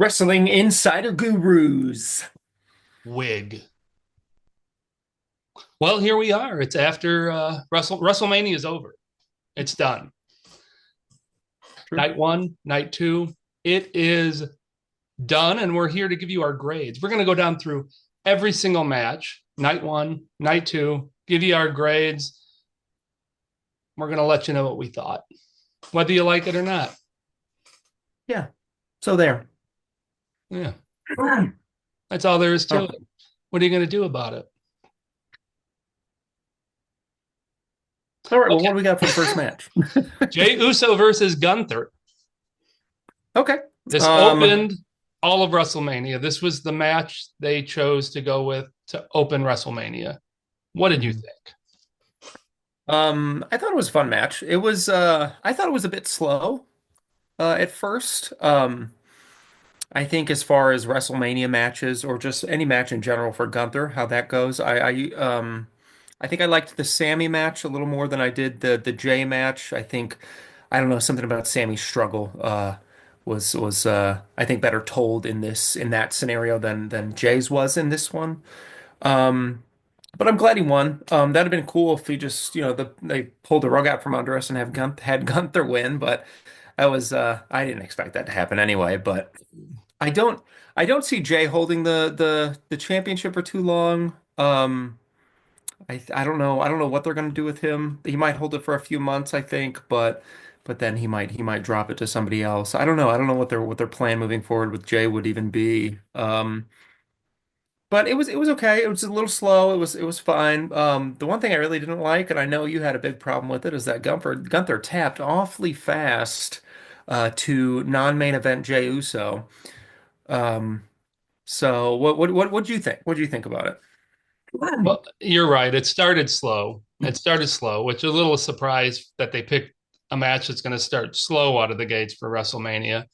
Wrestling Insider Gurus. Wig. Well, here we are. It's after WrestleMania is over. It's done. True. Night one, night two. It is done, and we're here to give you our grades. We're going to go down through every single match. Night one, night two. Give you our grades. We're going to let you know what we thought, whether you like it or not. Yeah. So there. Yeah, that's all there is to it. What are you going to do about it? All right. Well, what do we got for the first match? Jey Uso versus Gunther. Okay. This opened all of WrestleMania. This was the match they chose to go with to open WrestleMania. What did you think? I thought it was a fun match. It was I thought it was a bit slow at first. I think as far as WrestleMania matches or just any match in general for Gunther, how that goes, I think I liked the Sammy match a little more than I did the Jey match. I don't know, something about Sammy's struggle was I think better told in that scenario than Jey's was in this one. Um but I'm glad he won. That'd have been cool if he just, they pulled the rug out from under us and had Gunther win, but that was I didn't expect that to happen anyway, but I don't I don't see Jey holding the championship for too long. I don't know what they're going to do with him. He might hold it for a few months, I think, but then he might drop it to somebody else. I don't know. I don't know what their plan moving forward with Jey would even be. But it was okay. It was a little slow. It was fine. The one thing I really didn't like, and I know you had a big problem with it, is that Gunther tapped awfully fast to non-main event Jey Uso. Um, so what do you think? What do you think about it? Well, you're right. It started slow. It started slow, which is a little surprised that they picked a match that's going to start slow out of the gates for WrestleMania.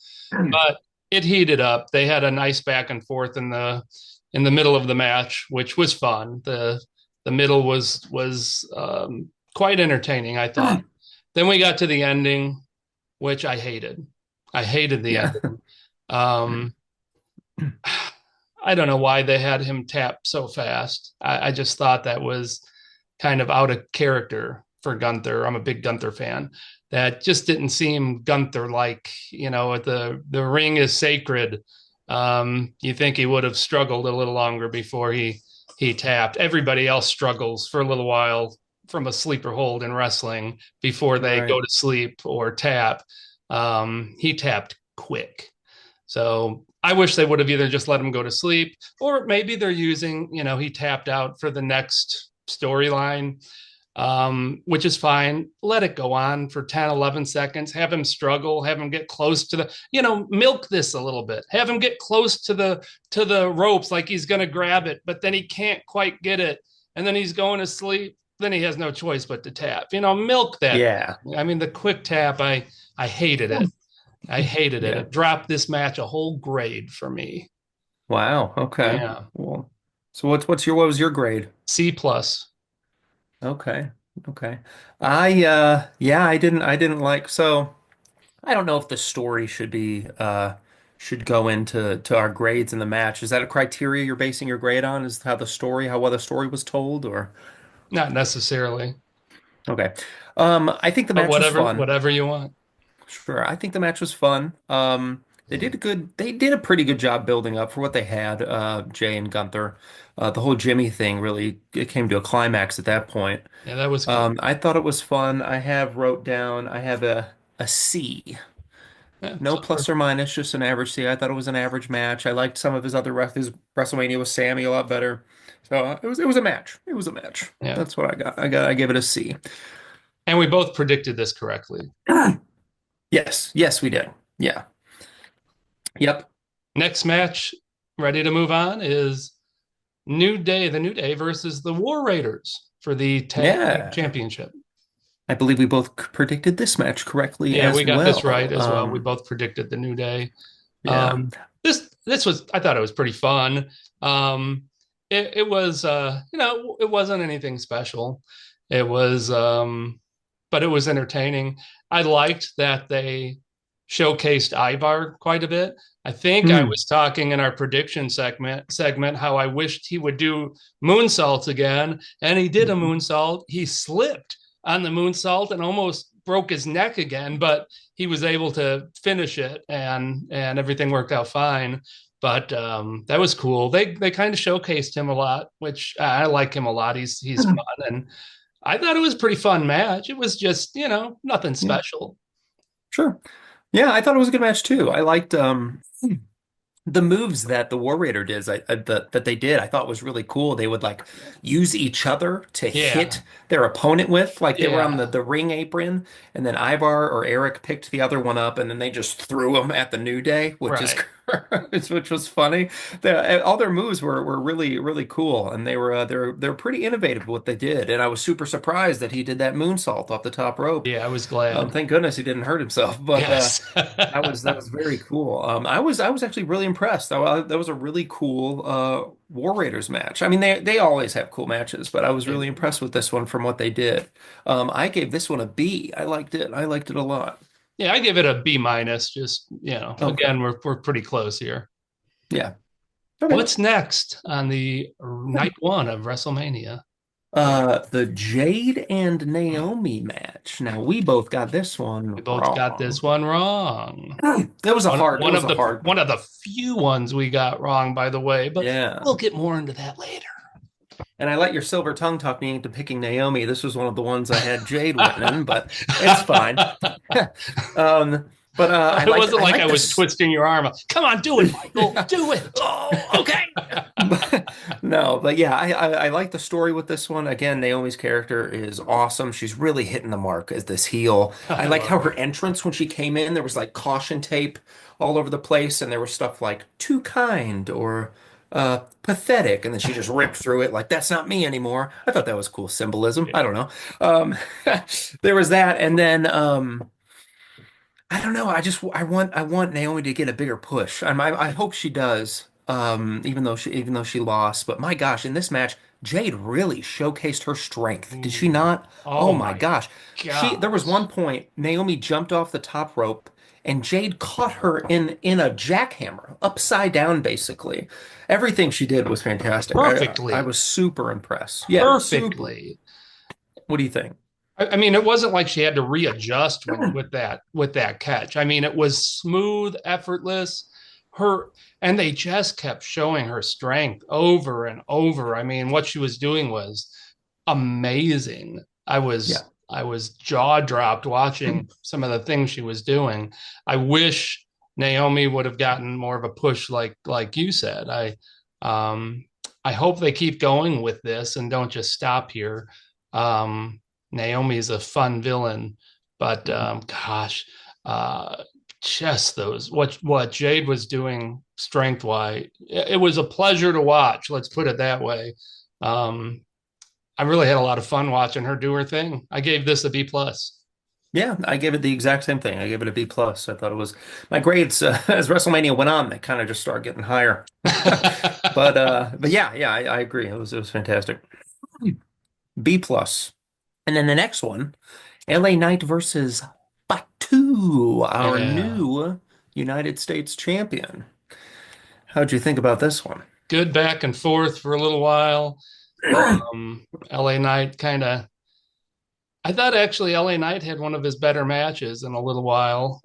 But it heated up. They had a nice back and forth in the middle of the match, which was fun. The middle was quite entertaining, I thought. Then we got to the ending, which I hated. I hated the Yeah. ending. Um, I don't know why they had him tap so fast. I just thought that was kind of out of character for Gunther. I'm a big Gunther fan. That just didn't seem Gunther like, the ring is sacred. You think he would have struggled a little longer before he tapped. Everybody else struggles for a little while from a sleeper hold in wrestling before they Right. go to sleep or tap. He tapped quick. So I wish they would have either just let him go to sleep, or maybe they're using, he tapped out for the next storyline, which is fine. Let it go on for 10, 11 seconds. Have him struggle, have him get close to milk this a little bit. Have him get close to the ropes like he's going to grab it, but then he can't quite get it. And then he's going to sleep. Then he has no choice but to tap. Milk that. Yeah. I mean, the quick tap, I hated it. I hated it. Yeah. It dropped this match a whole grade for me. Wow. Okay. Yeah. Well, so what was your grade? C plus. Okay. Okay. Yeah, I didn't like so I don't know if the story should go into our grades in the match. Is that a criteria you're basing your grade on? Is how well the story was told or Not necessarily, okay. I think the but match was fun. whatever you want. Sure. I think the match was fun. They did a pretty good job building up for what they had, Jay and Gunther. The whole Jimmy thing really it came to a climax at that point. Yeah, that was good. I thought it was fun. I have a C. Yeah, No so plus or minus, just an average C. I thought it was an average match. I liked some of his WrestleMania with Sammy a lot better. So it was a match. It was a match. yeah, That's what I got. I gave it a C. and we both predicted this correctly. Yes, yes, we did. Yeah. Yep. Next match, ready to move on, is the New Day versus the War Raiders for the tag team Yeah. championship. I believe we both predicted this match correctly Yeah, we as got this right well. as well. We both predicted the New Day. Yeah. This was, I thought it was pretty fun. It was it wasn't anything special. It was, but it was entertaining. I liked that they showcased Ivar quite a bit. I think I Hmm. was talking in our prediction segment how I wished he would do moonsaults again, and he did a moonsault. He slipped on the moonsault and almost broke his neck again, but he was able to finish it, and everything worked out fine. But that was cool. They kind of showcased him a lot, which I like him a lot. He's fun, and I thought it was a pretty fun match. It was just, nothing Yeah, special. sure. Yeah, I thought it was a good match too. I liked the moves that the War Raider did, that they did, I thought was really cool. They would like use each other to Yeah, hit their opponent with, like they were on yeah, the ring apron, and then Ivar or Eric picked the other one up, and then they just threw them at the New Day, which is right. which was funny. All their moves were really really cool, and they're pretty innovative with what they did. And I was super surprised that he did that moonsault off the top rope. Yeah, I was glad. Thank goodness he didn't hurt himself, but Yes. that was very cool. I was actually really impressed. That was a really cool War Raiders match. I mean, they always have cool matches, but I was They really do. impressed with this one from what they did. I gave this one a B. I liked it. I liked it a lot. Yeah, I give it a B minus. Just, Okay. again, we're pretty close here. Yeah. Okay. What's next on the night one of WrestleMania? The Jade and Naomi match. Now we both got this We one both got this wrong. one wrong. One It one was of a the hard one one. of the few ones we got wrong, by the way, but Yeah. we'll get more into that later. And I let your silver tongue talk me into picking Naomi. This was one of the ones I had Jade winning, but it's fine. Um, but It wasn't I like I liked was this. twisting your arm. Come on, do it, Michael. Do it. Oh, okay. No, but yeah, I like the story with this one. Again, Naomi's character is awesome. She's really hitting the mark as this heel. I I like love how her her. entrance when she came in, there was like caution tape all over the place, and there was stuff like too kind or pathetic, and then she just ripped through it like that's not me anymore. I thought that was cool symbolism. I Yeah. don't know. Um, there was that, and then I don't know. I want Naomi to get a bigger push. I hope she does. Even though she lost, but my gosh, in this match, Jade really showcased her strength. Did she Ooh. not? Oh Oh my my gosh. There was gosh. one point Naomi jumped off the top rope and Jade caught her in a jackhammer, upside down basically. Everything she did was fantastic. I Perfectly. was super impressed. Yeah, super. Perfectly. What do you think? I mean, it wasn't like she had to readjust with that catch. I mean, it was smooth, effortless. Her and they just kept showing her strength over and over. I mean, what she was doing was amazing. Yeah. I was jaw dropped watching some of the things she was doing. I wish Naomi would have gotten more of a push like you said. Um I hope they keep going with this and don't just stop here. Um Naomi's a fun villain, but gosh, uh just those what Jade was doing strength wise, it was a pleasure to watch. Let's put it that way. Um, I really had a lot of fun watching her do her thing. I gave this a B plus. Yeah, I gave it the exact same thing. I gave it a B plus. I thought it was my grades as WrestleMania went on, they kind of just started getting higher. But yeah, I agree. It was fantastic. B plus. And then the next one, LA Knight versus Batu, our Yeah, new United States champion. How'd you think about this one? good back and forth for a little while. LA Knight kind of. I thought actually LA Knight had one of his better matches in a little while.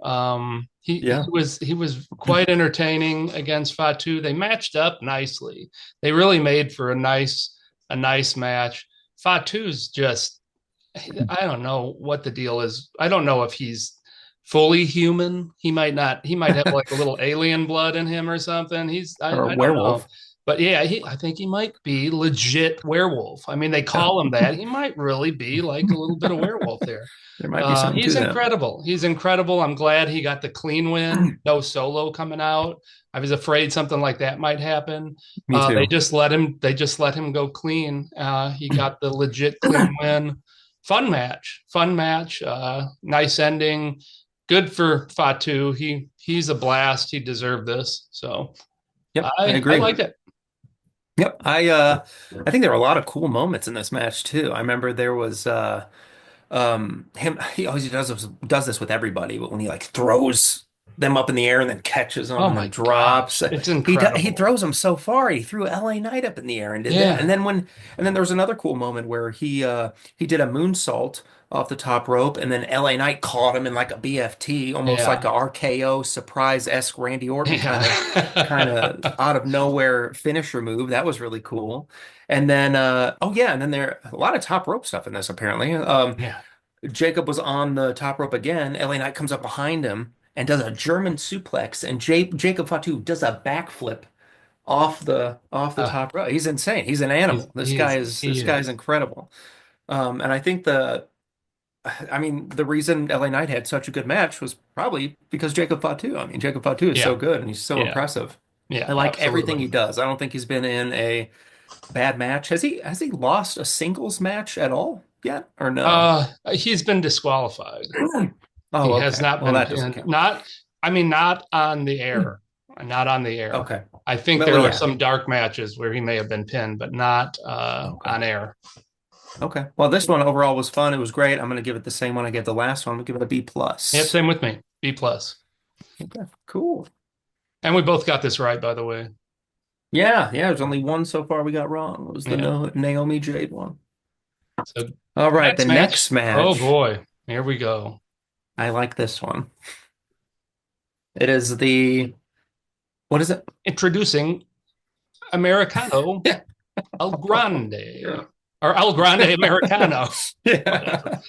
He Yeah. was quite entertaining against Fatu. They matched up nicely. They really made for a nice match. Fatu's just I don't know what the deal is. I don't know if he's fully human. He might not. He might have like a little alien blood in him or something. Or I don't know. werewolf. But yeah, I think he might be legit werewolf. I mean, they Yeah. call him that. He might really be like a little bit of werewolf there. There might be something He's to that. incredible. He's incredible. I'm glad he got the clean win. No solo coming out. I was afraid something like that might happen. Me They too. just let him. They just let him go clean. He got the legit clean win. Fun match. Fun match. Nice ending. Good for Fatu. He's a blast. He deserved this. So Yep, I I agree. liked it. Yep. I think there were a lot of cool moments in this match too. I remember there was him he always does this with everybody, but when he like throws them up in the air and then catches them Oh and then my drops, gosh, it's he incredible. throws them so far. He threw LA Knight up in the air and did that. Yeah, And then there was another cool moment where he did a moonsault off the top rope and then LA Knight caught him in like a BFT, almost like yeah, a RKO surprise-esque Randy Orton kind of yeah, out of nowhere finisher move. That was really cool. And then oh yeah, and then there a lot of top rope stuff in this apparently. yeah. Jacob was on the top rope again. LA Knight comes up behind him and does a German suplex, and Jacob Fatu does a backflip off the Uh, top rope. He's insane. He's an animal. he This guy's is. incredible. And I think I mean the reason LA Knight had such a good match was probably because Jacob Fatu. I mean Jacob Fatu is so Yeah, good and he's so yeah, impressive. yeah, I like everything absolutely. he does. I don't think he's been in a bad match. Has he lost a singles match at all yet or no? He's been disqualified. Oh, He has okay. not Well, been that doesn't pinned. count. Not, I mean, not on the air. Not on the air. Okay. I think Well, there are yeah. some dark matches where he may have been pinned, but not Okay. on air. Okay. Well, this one overall was fun. It was great. I'm going to give it the same one I gave the last one. I'm going to give it a B Yep, plus. same with me. B plus. Okay. Cool. And we both got this right, by the way. Yeah. Yeah. There's only one so far we got wrong. It was the Yeah. no Naomi Jade one. So All right. The next match. next Oh match. boy, here we go. I like this one. It is the, what is it? Introducing Americano Yeah. El Grande or El Grande Americano. Yeah. Whatever.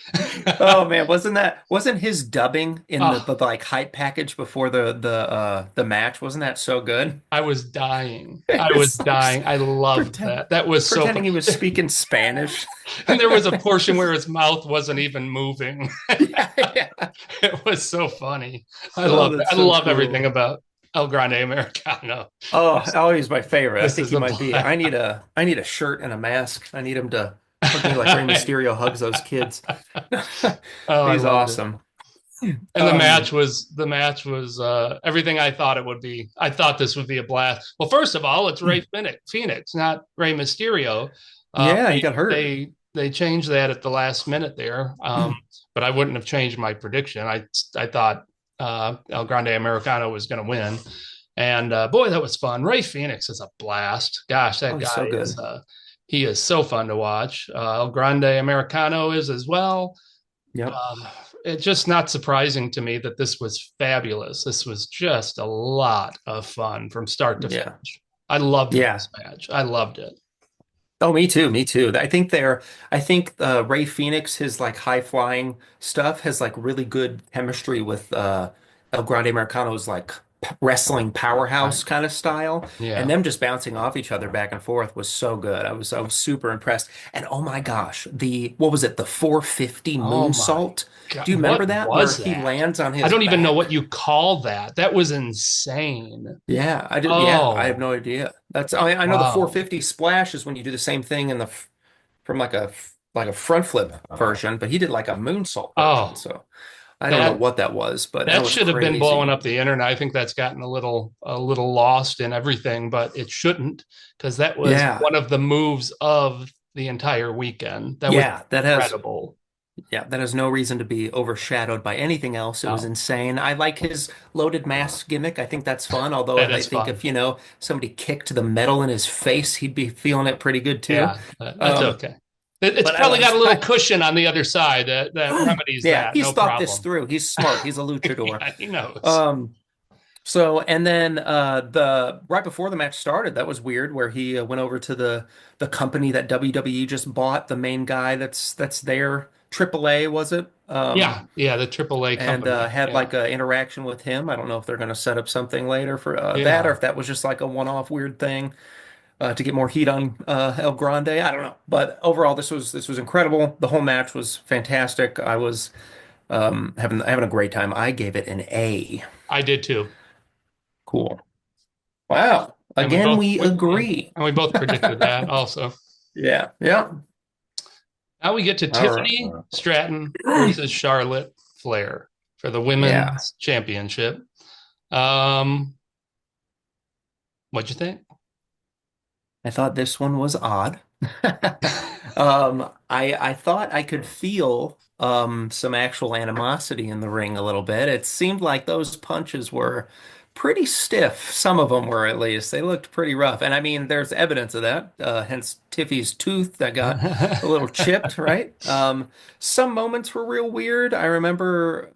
Oh man, wasn't his dubbing in Oh, the like hype package before the match? Wasn't that so good? I was dying. I was It's like dying. I loved pretend that. That was so pretending fun. he was speaking Spanish. And there was a portion where his mouth wasn't even moving. Yeah, yeah. It was so funny. I Oh, love it. that's I so love everything cool. about El Grande Americano. Oh, he's my favorite. I This think is he a might be. blast. I need a shirt and a mask. I need him to hug me like Rey Mysterio hugs those kids. Oh, I He's loved it. awesome. And Um, the match was everything I thought it would be. I thought this would be a blast. Well, first of all, it's Ray Phoenix, not Ray Mysterio. yeah, he got hurt. They changed that at the last minute there, but I wouldn't have changed my prediction. I thought El Grande Americano was going to win, and boy, that was fun. Ray Phoenix is a blast. Gosh, Oh, that he's guy so is good. he is so fun to watch. El Grande Americano is as well. Yep. Um, it's just not surprising to me that this was fabulous. This was just a lot of fun from start to Yeah. finish. I loved Yeah. this match. I loved it. Oh, me too. Me too. I think Ray Phoenix, his like high flying stuff has like really good chemistry with El Grande Americano's like wrestling powerhouse Right. kind of style. And Yeah. them just bouncing off each other back and forth was so good. I was super impressed. And oh my gosh, what was it? The 450 Oh my moonsault. God. Do you remember What that where was he that? lands on I his don't even know what back? you call that. That was insane. Yeah, I have Oh, no idea. I know the wow. 450 splash is when you do the same thing in from like a front flip version, but he did like a moonsault version. Oh, So I don't know that what that was, but that that was should have been blowing crazy. up the internet. I think that's gotten a little lost in everything, but it shouldn't because that was Yeah. one of the moves of the entire weekend. That was Yeah, incredible. that has no reason to be overshadowed by anything else. It was No, insane. I like his loaded mask gimmick. I think that's fun, although that I is think fun. if, somebody kicked the metal in his face, he'd be feeling it pretty good too. Yeah, that's Um, okay. It's but probably got a little I cushion on the other side that remedies yeah, that. he's No thought this problem. through. He's smart. He's a luchador. Yeah, he knows. Um, So and then the right before the match started, that was weird where he went over to the company that WWE just bought, the main guy that's there, AAA was it? Yeah, yeah, the AAA And company. had Yeah, like an interaction with him. I don't know if they're going to set up something later for that or yeah. if that was just like a one-off weird thing to get more heat on El Grande. I don't know, but overall this was incredible. The whole match was fantastic. I was having a great time. I gave it an A. I did too. Cool. Wow. And we Again, both we yeah, agree. and we both predicted that also. Yeah. Yeah. Now we get to All Tiffany right. Stratton versus Charlotte Flair for the Yeah. women's championship. Um, what'd you think? I thought this one was odd. I thought I could feel some actual animosity in the ring a little bit. It seemed like those punches were pretty stiff. Some of them were at least. They looked pretty rough. And I mean, there's evidence of that. Hence Tiffy's tooth that got a little chipped, right? Some moments were real weird. I remember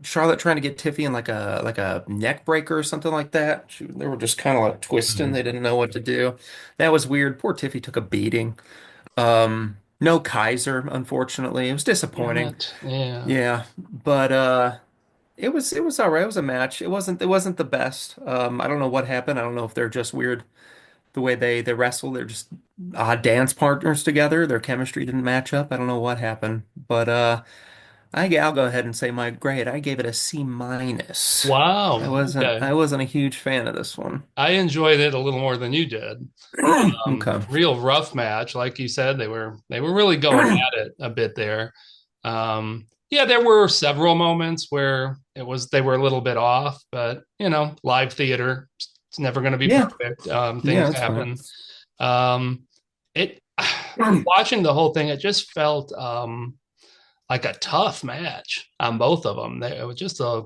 Charlotte trying to get Tiffy in like a neck breaker or something like that. They were just kind of like twisting. They didn't know what to do. That was weird. Poor Tiffy took a beating. No Kaiser, unfortunately. It was Damn disappointing. it. Yeah. Yeah, but it was all right. It was a match. It wasn't the best. I don't know what happened. I don't know if they're just weird the way they wrestle. They're just odd dance partners together. Their chemistry didn't match up. I don't know what happened, but I'll go ahead and say my grade. I gave it a C minus. I Wow. wasn't Okay. I wasn't a huge fan of this one. I enjoyed it a little more than you did. Okay. Real rough match, like you said. They were really going at it a bit there. Yeah, there were several moments where they were a little bit off, but live theater, it's never going to be Yeah, perfect. yeah, Things that's fine. happen. It Watching the whole thing, it just felt like a tough match on both of them. It was just a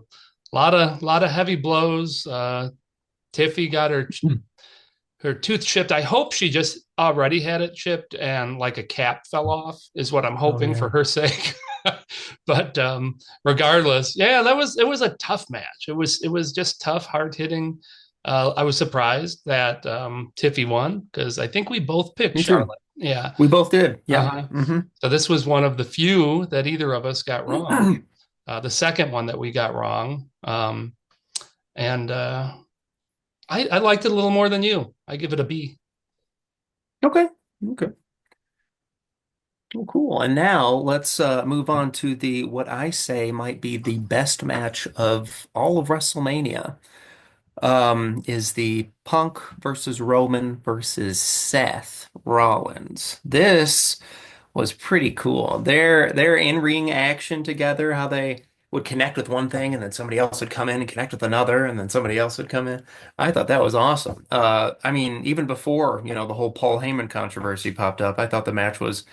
lot of heavy blows. Tiffy got her tooth chipped. I hope she just already had it chipped and like a cap fell off is what I'm Oh hoping for yeah. her sake. But regardless, yeah, it was a tough match. It was just tough, hard hitting. I was surprised that Tiffy won because I think we both picked Me too. Charlotte. Yeah. We both did. Yeah. Uh-huh. Hmm. So this was one of the few that either of us got wrong. The second one that we got wrong. And I liked it a little more than you. I give it a B. Okay. Okay. Well, cool. And now let's move on to the what I say might be the best match of all of WrestleMania. Is the Punk versus Roman versus Seth Rollins. This was pretty cool. Their in-ring action together, how they would connect with one thing and then somebody else would come in and connect with another and then somebody else would come in. I thought that was awesome. I mean, even before, the whole Paul Heyman controversy popped up, I thought the match was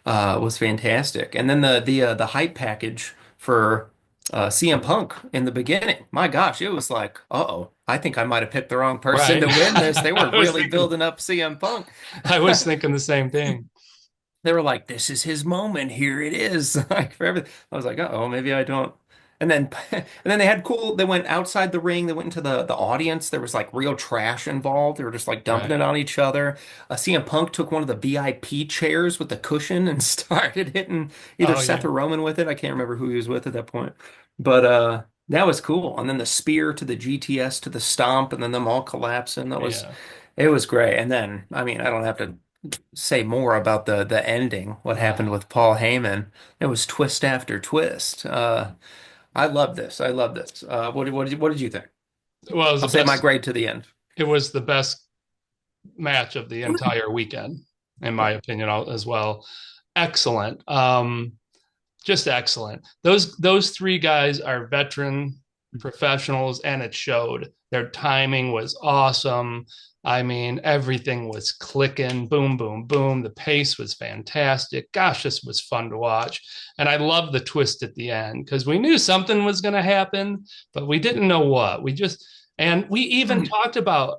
fantastic. And then the hype package for CM Punk in the beginning. My gosh, it was like, uh-oh, I think I might have picked the wrong person Right. to win this. They were I was really thinking building up CM Punk. I was thinking the same thing. They were like, "This is his moment. Here it is." Like for everything. I was like, "Uh-oh, maybe I don't." And then, and then they had cool. They went outside the ring. They went into the audience. There was like real trash involved. They were just like dumping it Right. on each other. CM Punk took one of the VIP chairs with the cushion and started hitting either Oh Seth yeah. or Roman with it. I can't remember who he was with at that point, but that was cool. And then the spear to the GTS to the stomp, and then them all collapsing. Yeah. It was great. And then, I mean, I don't have to say more about the ending, what happened Uh, with Paul Heyman. It was twist after twist. I love this. I love this. What did you think? well, I'll save my grade to the end. it was the best match of the entire weekend, in my opinion, as well. Excellent. Just excellent. Those three guys are veteran professionals, and it showed. Their timing was awesome. I mean, everything was clicking, boom, boom, boom. The pace was fantastic. Gosh, this was fun to watch. And I love the twist at the end because we knew something was going to happen, but we didn't know what. And we even talked about,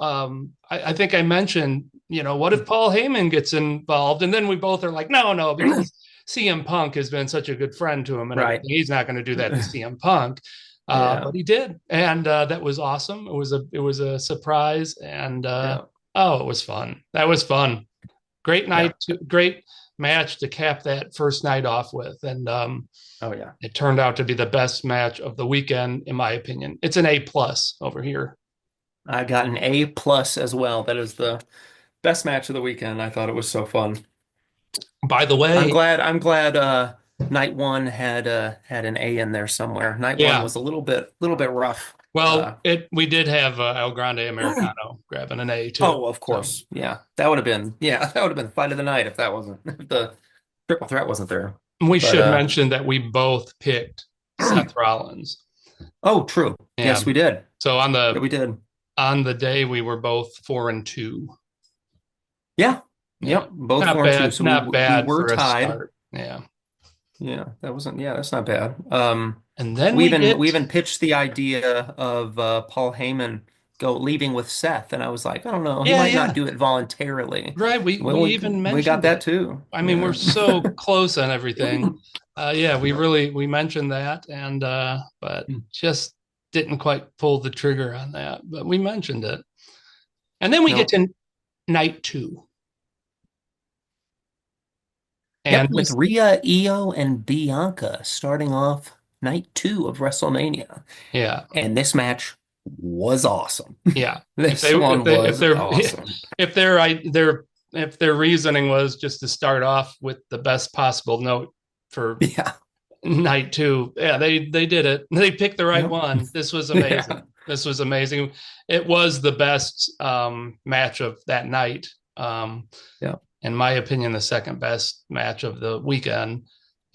I think I mentioned, what if Paul Heyman gets involved? And then we both are like, no, no, because CM Punk has been such a good friend to him and everything. Right. He's not going to do that to CM Punk. But Yeah. he did, and that was awesome. It was a surprise, and Yeah. oh, it was fun. That was fun. Great Yeah. night, great match to cap that first night off with, and Oh yeah. it turned out to be the best match of the weekend, in my opinion. It's an A+ over here. I got an A plus as well. That is the best match of the weekend. I thought it was so fun. By the I'm way, glad I'm glad night one had an A in there somewhere. Night one yeah. was a little bit rough. Well, it we did have El Grande Americano grabbing an A too. Oh, of So course. Yeah. That would have been the fight of the night if that wasn't if the triple threat wasn't there. we But should mention that we both picked Seth Rollins. oh, true. Yeah. Yes, we did. So Yeah, we did. on the day we were both 4-2. Yeah. Yeah, Yep. Both not 4-2. bad, So not we bad were for a tied. start. Yeah, Yeah, that's not bad. and then We we even get we even pitched the idea of Paul Heyman go leaving with Seth, and I was like, I don't know, he yeah, might yeah, not do it voluntarily. right. We Well, even we got mentioned that it. too. I mean, we're Yeah. so close on everything. Yeah, Yep. we mentioned that, and but just didn't quite pull the trigger on that. But we mentioned it, and then we get No. to night two, and Yep, with Rhea, Io, and Bianca starting off night two of WrestleMania. yeah, And this match was awesome. yeah. This one was awesome. If their if their reasoning was just to start off with the best possible note for Yeah. night two, yeah, they did it. They picked the right Yep. one. This was Yeah. amazing. This was amazing. It was the best match of that night. Yeah. In my opinion, the second best match of the weekend.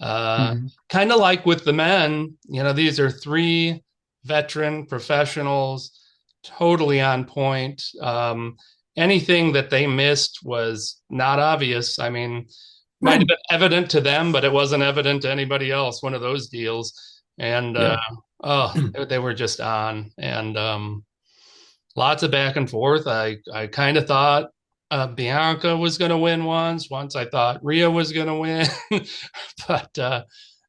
Mhm. Kind of like with the men, you know, these are three veteran professionals, totally on point. Anything that they missed was not obvious. I mean, might have Right. been evident to them, but it wasn't evident to anybody else. One of those deals, and Yeah. oh, they were just on, and lots of back and forth. I kind of thought Bianca was going to win once. Once I thought Rhea was going to win, but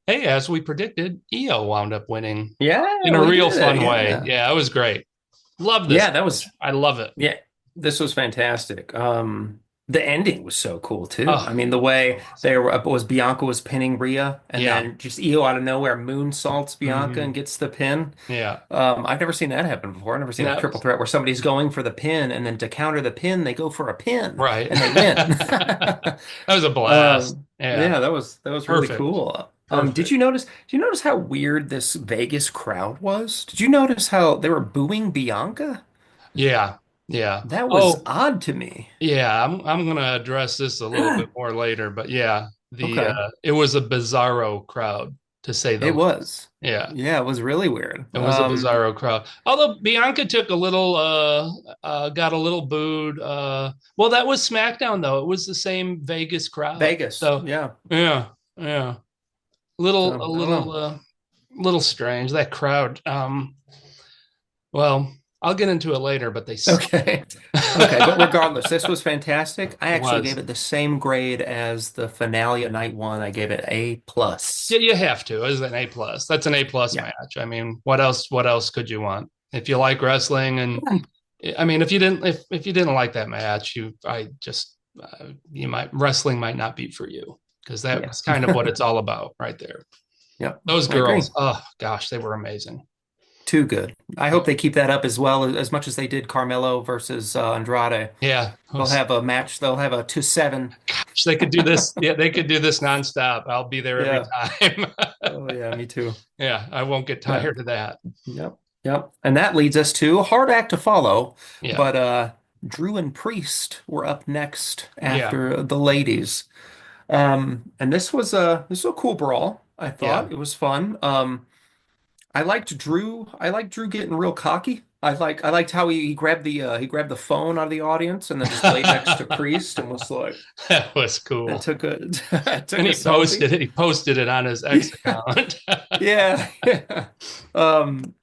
hey, as we predicted, Io wound up winning in Yeah, a we real did it. fun way. Yeah. Yeah, it was great. Love this Yeah, that match. was I love it. yeah, this was fantastic. The ending was so cool too. Oh, I mean, the way they were was Bianca was pinning Rhea and yeah. then just Io out of nowhere moonsaults Bianca and Hmm. gets the pin. Yeah. I've never seen that happen before. I've never seen a No, triple threat where somebody's going for the pin and then to counter the pin, they go for a pin right. and they win. That was a blast. Yeah. Yeah, that was really Perfect. cool. Perfect. Did you notice how weird this Vegas crowd was? Did you notice how they were booing Bianca? Yeah. Yeah. That was Oh, odd to me. yeah, I'm gonna address this a little bit more later, but yeah, the Okay. it was a bizarro crowd to say the It least. was. Yeah, Yeah, it was really weird. it was a bizarro crowd. Although Bianca took a little got a little booed. Well, that was SmackDown though. It was the same Vegas crowd. Vegas. So Yeah. yeah, yeah. So, A I don't know. little strange. That crowd. Well, I'll get into it later, but they suck. Okay. Okay, but regardless, this was fantastic. I It actually gave was. it the same grade as the finale of night one. I gave it A Yeah, plus. you have to. It's an A plus. That's an A plus Yeah. match. I mean, what else? What else could you want? If you like wrestling, and I mean, if you didn't like that match, you might wrestling might not be for you because Yeah. that's kind of what it's all about right there. Yep. Those I agree. girls, oh gosh, they were amazing. Too good. I Yeah, hope they keep that up as well as much as they did Carmelo versus Andrade. yeah. They'll have a match. They'll have a 2-7. Gosh, they could do this. Yeah, they could do this nonstop. I'll be there every Yeah. time. Oh yeah, me too. Yeah, I won't get Yeah. tired of that. Yep. Yep. And that leads us to a hard act to follow, Yeah, but Drew and Priest were up next yeah, after the ladies. And this was a cool brawl, I yeah. thought. It was fun. I liked Drew. I liked Drew getting real cocky. I liked how he grabbed the phone out of the audience and then just laid next to Priest and was like That was and cool. took a took And a selfie. he posted it on his X account. Yeah, yeah.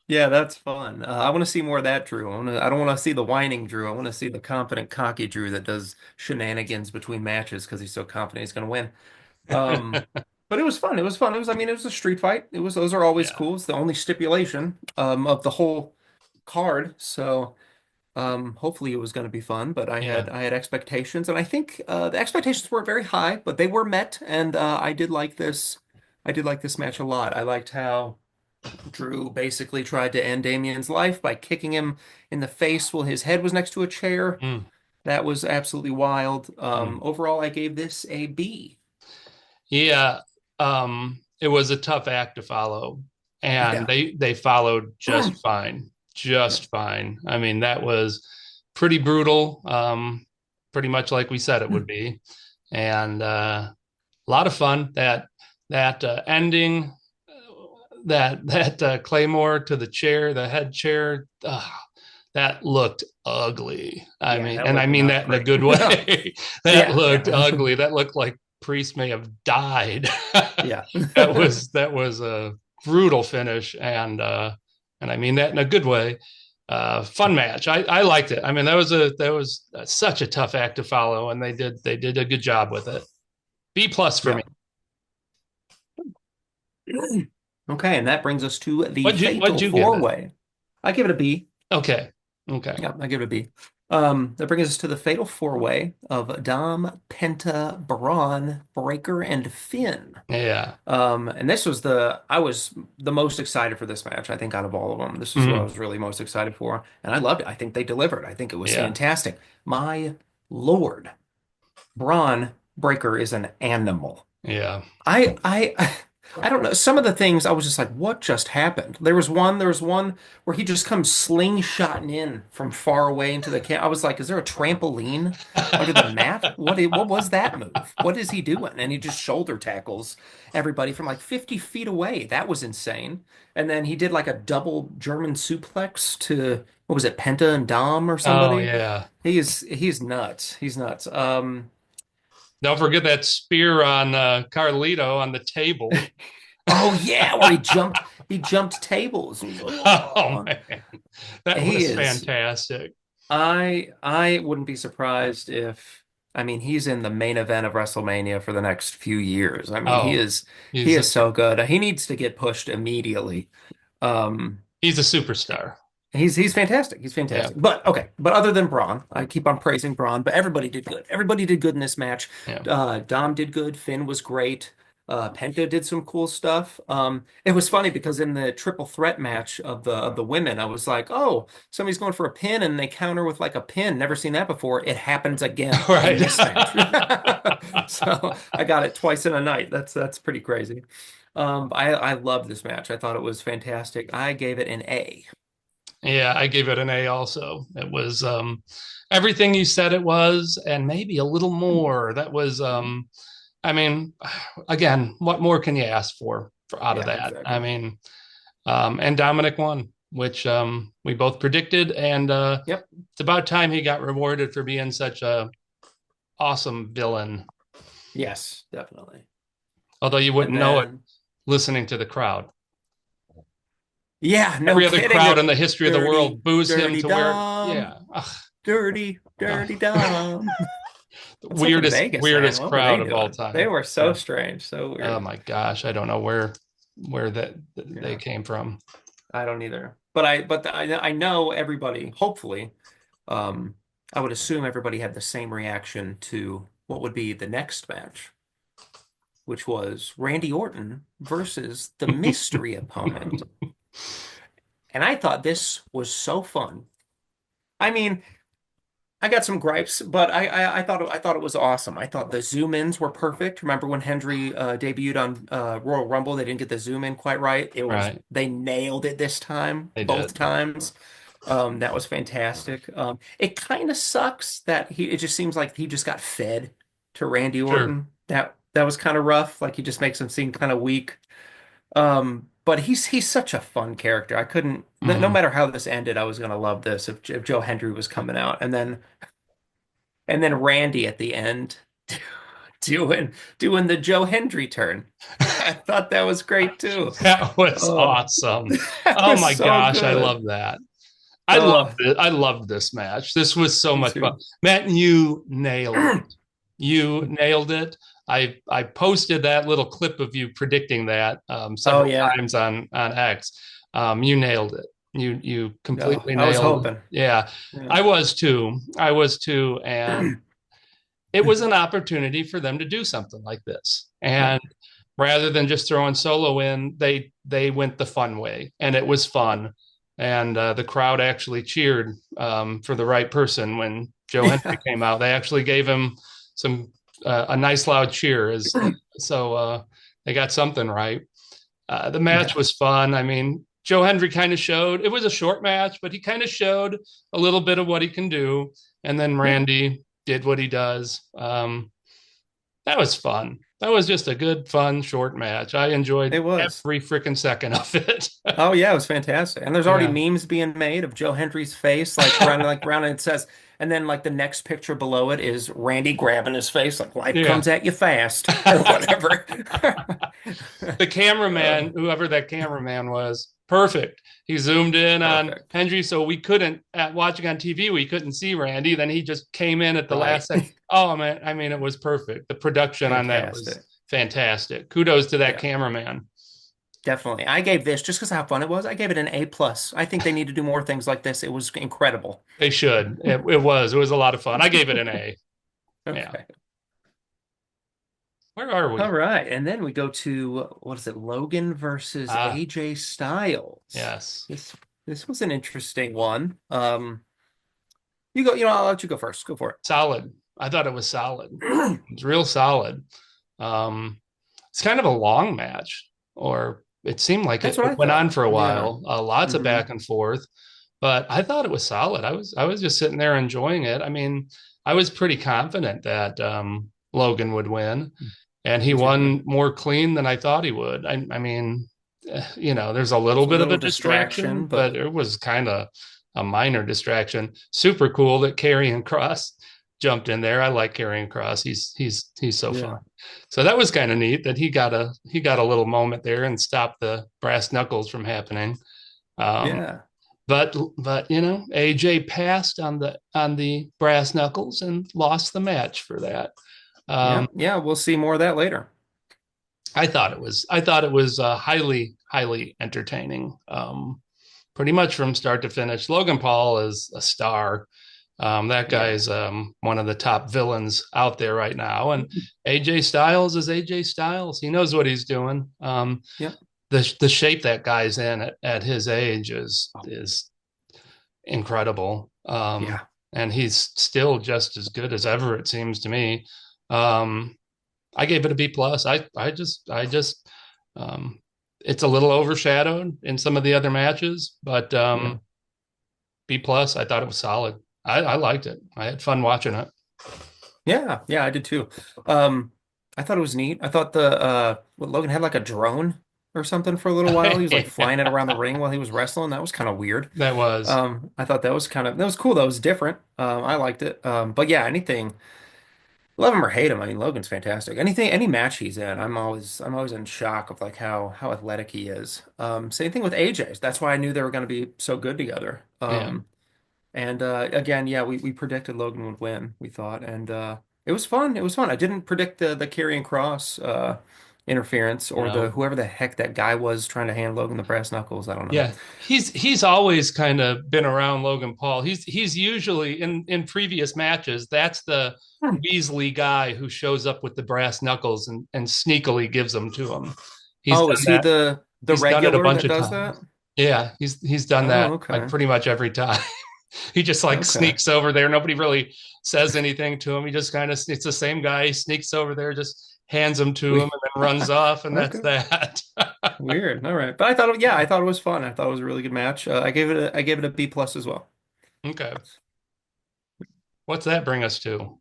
Yeah, that's fun. I want to see more of that Drew. I don't want to see the whining Drew. I want to see the confident, cocky Drew that does shenanigans between matches because he's so confident he's going to win. But it was fun. It was fun. I mean, it was a street fight. Those are always Yeah, cool. It's the only stipulation of the whole card. So, hopefully it was going to be fun, but yeah, I had expectations and I think the expectations weren't very high, but they were met and I did like this. I did like this match a lot. I liked how Drew basically tried to end Damien's life by kicking him in the face while his head was next to a chair. mm, That was absolutely wild. mm. Overall, I gave this a B. Yeah. It was a tough act to follow, and Yeah. they followed just Yeah. just fine. I mean, that was pretty brutal. Pretty much like we said it would be, and a lot of fun. That ending, that Claymore to the chair, the head chair. that looked ugly. I Yeah, mean, that and I looked mean not that in a pretty. good way. That Yeah, looked yeah, ugly. That looked like Priest may have died. yeah, That was a brutal finish, and I mean that in a good way. Fun match. I liked it. I mean, that was such a tough act to follow, and they did a good job with it. B plus for yeah. me. Okay, and that brings us to the What'd fatal you give it? four-way. I give it a B. Okay. Okay. Yeah, I give it a B. That brings us to the fatal four-way of Dom, Penta, Braun, Breaker, and Finn. Yeah. And I was the most excited for this match, I think, out of all of them. This is what I Mhm. was really most excited for. And I loved it. I think they delivered. I think it was Yeah. fantastic. My Lord, Braun Breaker is an animal. Yeah. I I don't know. Some of the things I was just like, what just happened? There was one where he just comes slingshotting in from far away into the camp. I was like, is there a trampoline under the mat? What was that move? What is he doing? And he just shoulder tackles everybody from like 50 feet away. That was insane. And then he did like a double German suplex to what was it, Penta and Dom or Oh somebody? yeah. He's nuts. He's nuts. Don't forget that spear on Carlito on the table. Oh yeah, where he jumped tables. He was like, Oh "Whoa." man, that He was is. fantastic. I wouldn't be surprised if I mean he's in the main event of WrestleMania for the next few years. I mean Oh, he he's a is so good. He needs to get pushed immediately. Um he's a superstar. he's fantastic. He's Yeah. fantastic. But okay, but other than Braun, I keep on praising Braun, but everybody did good. Everybody did good in this match. Yeah. Dom did good. Finn was great. Penta did some cool stuff. It was funny because in the triple threat match of the women, I was like, oh, somebody's going for a pin and they counter with like a pin. Never seen that before. It happens again in Right. this match. So I got it twice in a night. That's pretty crazy. I loved this match. I thought it was fantastic. I gave it an A. Yeah, I gave it an A also. It was everything you said it was, and maybe a little more. That was I mean, again, what more can you ask for out of Yeah, that? I exactly. mean, and Dominic won, which we both predicted, and Yep. it's about time he got rewarded for being such a awesome villain. Yes, definitely. Although you And wouldn't know it then, listening to the crowd. yeah, no Every other kidding. crowd in the history of the Dirty, world boos him dirty to where, Dom. yeah, Dirty, ugh. dirty Dom. What's up in weirdest Vegas, man? weirdest What were they crowd of all doing? They time. were so Yeah. strange, so Oh weird. my gosh, I don't know where that they Yeah, came from. I don't either. But I know everybody, hopefully, um, I would assume everybody had the same reaction to what would be the next match, which was Randy Orton versus the mystery opponent. And I thought this was so fun. I mean, I got some gripes, but I thought it was awesome. I thought the zoom ins were perfect. Remember when Hendry debuted on Royal Rumble? They didn't get the zoom in quite right. Right, They nailed it this time, they both did. times. That was fantastic. It kind of sucks that it just seems like he just got fed to Randy Sure. Orton. That was kind of rough. Like he just makes him seem kind of weak. But he's such a fun character. I couldn't no Hmm. matter how this ended, I was gonna love this if Joe Hendry was coming out, and then Randy at the end doing the Joe Hendry turn. I thought that was great too. That was Oh, awesome. that Oh was my so gosh, I good. love that. I loved Oh, it. I loved this match. This was so me much fun. too. Matt, you nailed it. You nailed it. I posted that little clip of you predicting that Oh several yeah. times on X. You nailed it. You No, completely I was nailed. hoping. Yeah, Yeah. I was too. I was too, and it was an opportunity for them to do something like this. Yeah. And rather than just throwing Solo in, they went the fun way, and it was fun. And the crowd actually cheered for the right person when Joe Hendry Yeah. came out. They actually gave him some a nice loud cheer, as so they got something right. The match Yeah. was fun. I mean, Joe Hendry kind of showed it was a short match, but he kind of showed a little bit of what he can do. And then Yeah. Randy did what he does. That was fun. that was just a good, fun, short match. I enjoyed It was. every freaking second of it. Oh yeah, it was fantastic. And there's already Yeah. memes being made of Joe Hendry's face, like around, and it says, and then like the next picture below it is Randy grabbing his face, like life Yeah. comes at you fast or whatever. The Uh, cameraman, whoever that cameraman was, perfect. He zoomed in on Perfect. Hendry, so we couldn't, at watching on TV, we couldn't see Randy. Then he just came in at the last Right. second. Oh man, I mean, it was perfect. The production on that was Fantastic. fantastic. Kudos to that Yeah, cameraman. definitely. I gave this just because of how fun it was. I gave it an A plus. I think they need to do more things like this. It was incredible. They should. It was a lot of fun. I gave it an A. Yeah. Okay. Where are All we? right. And then we go to what is it? Logan versus Ah, AJ Styles. yes. This was an interesting one. You go, I'll let you go first. Go for Solid. I thought it was solid. it. It's real solid. Um, it's kind of a long match, or it seemed like That's it, what it I went on thought. for a Yeah. while. Lots of Hmm. back and forth, but I thought it was solid. I was just sitting there enjoying it. I mean, I was pretty confident that Logan would win, and he Me too. won more clean than I thought he would. I mean, there's a little It's a bit of a little distraction, distraction, but but it was kind of a minor distraction. Super cool that Karrion Kross jumped in there. I like Karrion Kross. He's so fun. yeah. So that was kind of neat that he got a little moment there and stopped the brass knuckles from happening. Um, Yeah. but AJ passed on the brass knuckles and lost the match for that. Yeah. Um, Yeah. We'll see more of that later. I thought it was highly entertaining. Pretty much from start to finish. Logan Paul is a star. That guy Yeah. is one of the top villains out there right now. And AJ Styles is AJ Styles. He knows what he's doing. Yep. The shape that guy's in at his age is Oh, is incredible. yeah. And he's still just as good as ever, it seems to me. Um, I gave it a B plus. I just um, it's a little overshadowed in some of the other matches, but Yeah. B plus. I thought it was solid. I liked it. I had fun watching it. Yeah. Yeah. I did too. I thought it was neat. I thought Logan had like a drone or something for a little while. He was like flying it around the ring while he was wrestling. That was kind of weird. That was I thought that was cool. That was different. I liked it. But yeah, love him or hate him. I mean, Logan's fantastic. Any match he's in, I'm always in shock of like how athletic he is. Same thing with AJ's. That's why I knew they were going to be so good together. yeah And again, yeah, we predicted Logan would win, we thought, and it was fun. It was fun. I didn't predict the Karrion Cross interference or the no whoever the heck that guy was trying to hand Logan the brass knuckles. I don't know. yeah he's always kind of been around Logan Paul. He's usually in previous matches. That's the Hmm. Weasley guy who shows up with the brass knuckles and sneakily gives them to him. He's Oh, done is he that. the He's done it a regular bunch that of does that? times. Yeah, he's done Oh, that like okay. pretty much every time. He just like Okay. sneaks over there. Nobody really says anything to him. He just kind of it's the same guy. He sneaks over there, just hands them to him, We and then runs off, and that's okay. that. Weird. All right. But yeah, I thought it was fun. I thought it was a really good match. I gave it a B plus as well. Okay, what's that bring us to?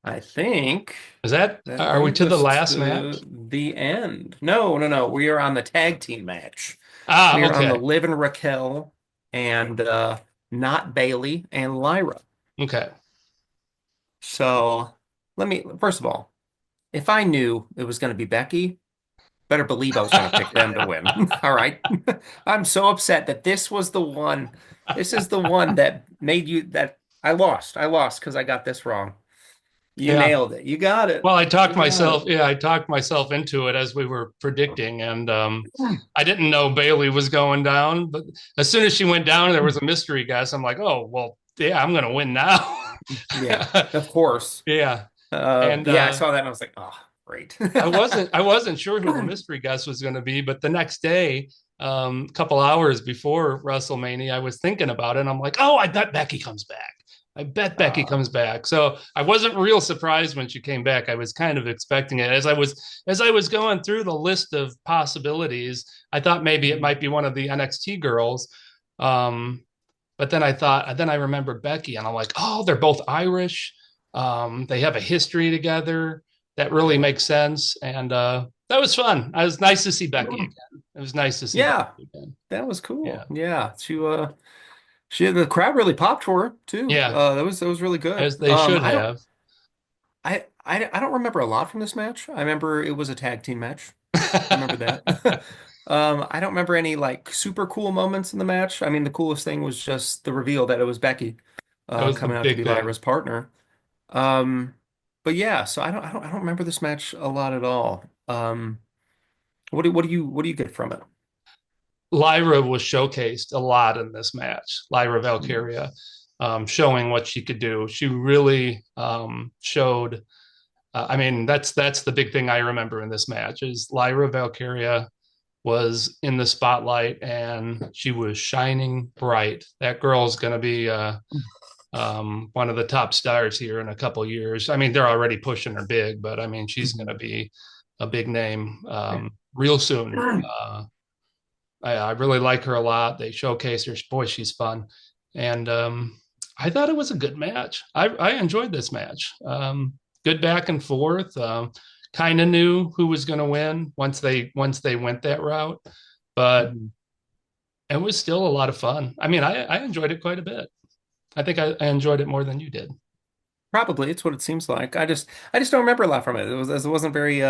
I think Is that that are we brings to the us last to match? the end. No, no, no. We are on the tag team match. Ah, We are on the okay, Liv and Raquel and not Bailey and Lyra. okay, So first of all, if I knew it was going to be Becky, better believe I was going to pick them to win. All right. I'm so upset that this was the one. This is the one that made you that I lost. I lost because I got this wrong. You yeah. nailed it. You got it. Well, You got it. I talked myself into it as we were predicting, and Hmm. I didn't know Bailey was going down, but as soon as she went down, there was a mystery guest. I'm like, oh, well, yeah, I'm going to win now. Yeah, of course. Yeah. And Yeah, I saw that and I was like, oh, great. I wasn't sure who the mystery guest was going to be, but the next day, a couple hours before WrestleMania, I was thinking about it, and I'm like, oh, I bet Becky comes back. I bet Becky Uh, comes back. So I wasn't real surprised when she came back. I was kind of expecting it. As I was going through the list of possibilities, I thought maybe it might be one of the NXT girls. Um, but then I remembered Becky, and I'm like, oh, they're both Irish. They have a history together. that really makes sense. And that was fun. It was nice to see Becky again. It was nice to see Yeah, Becky again. that was cool. Yeah. Yeah, she the crowd really popped for her too. Yeah. That was really good. As they should have. I don't remember a lot from this match. I remember it was a tag team match. I remember that. I don't remember any like super cool moments in the match. I mean, the coolest thing was just the reveal that it was Becky That was the coming out to big be thing. Lyra's partner. Um, but yeah, so I don't remember this match a lot at all. What do you get from it? Lyra was showcased a lot in this match. Lyra Mhm. Valkyria, showing what she could do. She really showed. I mean, that's the big thing I remember in this match is Lyra Valkyria was in the spotlight and she was shining bright. That girl's going to be one of the top stars here in a couple of years. I mean, they're already pushing her big, but I mean, she's going to be a big name real soon. I really like her a lot. They showcase her. Boy, she's fun. And I thought it was a good match. I enjoyed this match. Good back and forth. Kind of knew who was going to win once they went that route, but Mhm. it was still a lot of fun. I mean, I enjoyed it quite a bit. I think I enjoyed it more than you did. Probably, it's what it seems like. I just don't remember a lot from it. It wasn't very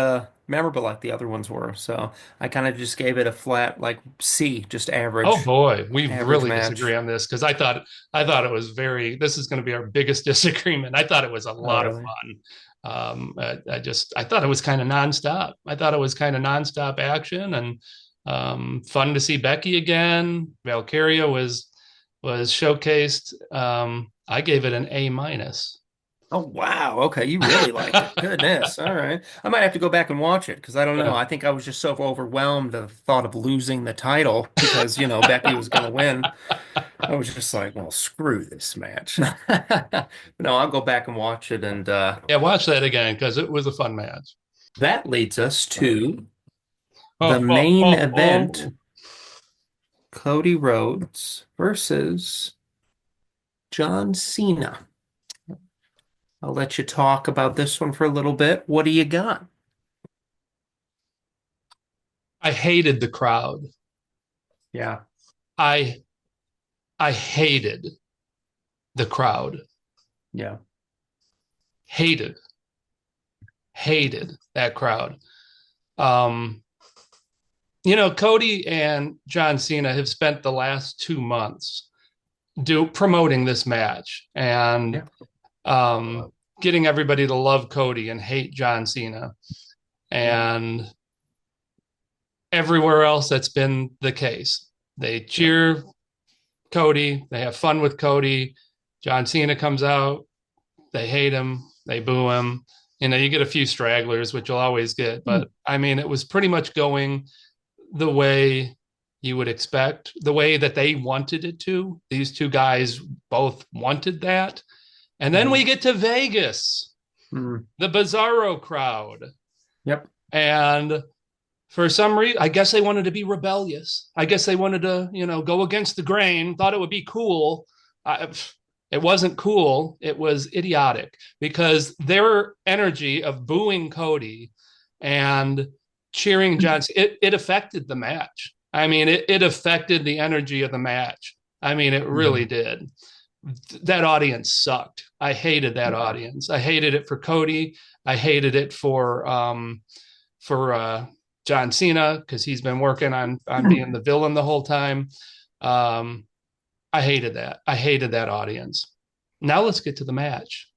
memorable like the other ones were. So I kind of just gave it a flat like C, just Oh average, boy, we average really disagree match. on this because I thought it was very. This is going to be our biggest disagreement. I thought it was a Oh, lot of really? fun. I thought it was kind of nonstop. I thought it was kind of nonstop action and fun to see Becky again. Valkyria was showcased. I gave it an A minus. Oh, wow. Okay, you really liked it. Goodness. All right. I might have to go back and watch it because I don't know. Yeah. I think I was just so overwhelmed at the thought of losing the title because, Becky was going to win. I was just like, well, screw this match. No, I'll go back and watch it. And Yeah, watch that again because it was a fun match. that leads us to the Oh, oh, main oh, event, oh. Cody Rhodes versus John Cena. I'll let you talk about this one for a little bit. What do you got? I hated the crowd. Yeah. I I hated the crowd. Yeah. Hated, hated that crowd. Um, Cody and John Cena have spent the last 2 months promoting this match and Yeah. um, getting everybody to love Cody and hate John Cena. Yeah. And everywhere else, that's been the case. They Yep. cheer Cody, they have fun with Cody. John Cena comes out, they hate him, they boo him. You get a few stragglers, which you'll always get, but I mean, it was pretty much going the way you would expect, the way that they wanted it to. These two guys both wanted that. And then Mm-hmm. we get to Vegas, Mm-hmm. the Bizarro crowd. Yep. And for some reason, I guess they wanted to be rebellious. I guess they wanted to, go against the grain, thought it would be cool. I, it wasn't cool. It was idiotic because their energy of booing Cody and cheering Johnson, it affected the match. I mean, it affected the energy of the match. I mean, it really Mm-hmm. did. That audience sucked. I hated that Yeah. audience. I hated it for Cody. I hated it for John Cena because he's been working on being the villain the whole time. Um, I hated that. I hated that audience. Now let's get to the match,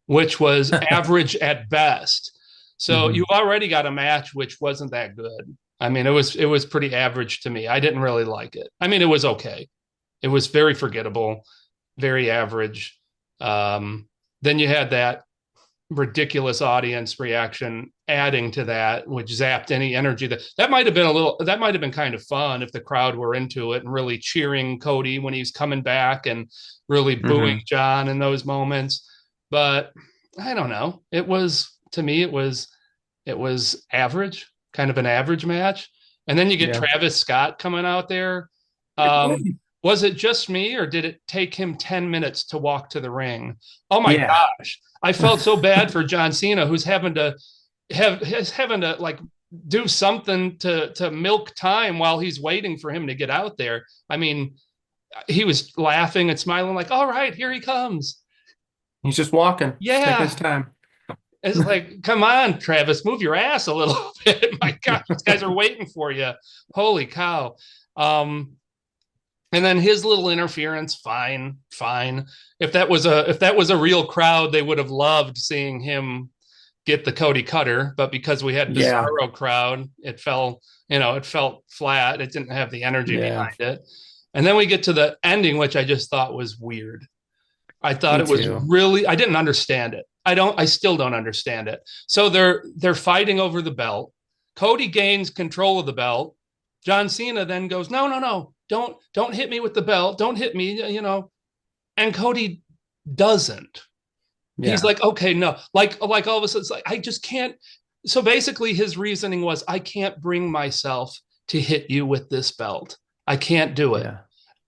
which was average at best. So Mm-hmm. you've already got a match which wasn't that good. I mean, it was pretty average to me. I didn't really like it. I mean, it was okay. It was very forgettable, very average. Um, then you had that ridiculous audience reaction adding to that, which zapped any energy that might have been kind of fun if the crowd were into it and really cheering Cody when he's coming back and really booing Mm-hmm. John in those moments. But I don't know. It was to me, it was average, kind of an average match. And then you get Yeah. Travis Scott coming out there. Um, was it just me, or did it take him 10 minutes to walk to the ring? Oh my Yeah. gosh. I felt so bad for John Cena, who's having to. having to like do something to milk time while he's waiting for him to get out there. I mean, he was laughing and smiling like, all right, here he comes. He's just walking, just taking his Yeah. time. It's like, come on, Travis, move your ass a little bit. My God, these guys are waiting for you. Holy cow. Um, and then his little interference, fine, fine. If that was a real crowd, they would have loved seeing him get the Cody Cutter, but because we had Yeah, Bizarro crowd, it felt flat. It didn't have the energy yeah, behind it. And then we get to the ending, which I just thought was weird. I thought me it was too. really, I didn't understand it. I still don't understand it. So they're fighting over the belt. Cody gains control of the belt. John Cena then goes, no, no, no, don't hit me with the belt. Don't hit me. And Cody doesn't. He's Yeah, like, okay, no, like all of a sudden, it's like I just can't. So basically, his reasoning was, I can't bring myself to hit you with this belt. I can't do it, yeah.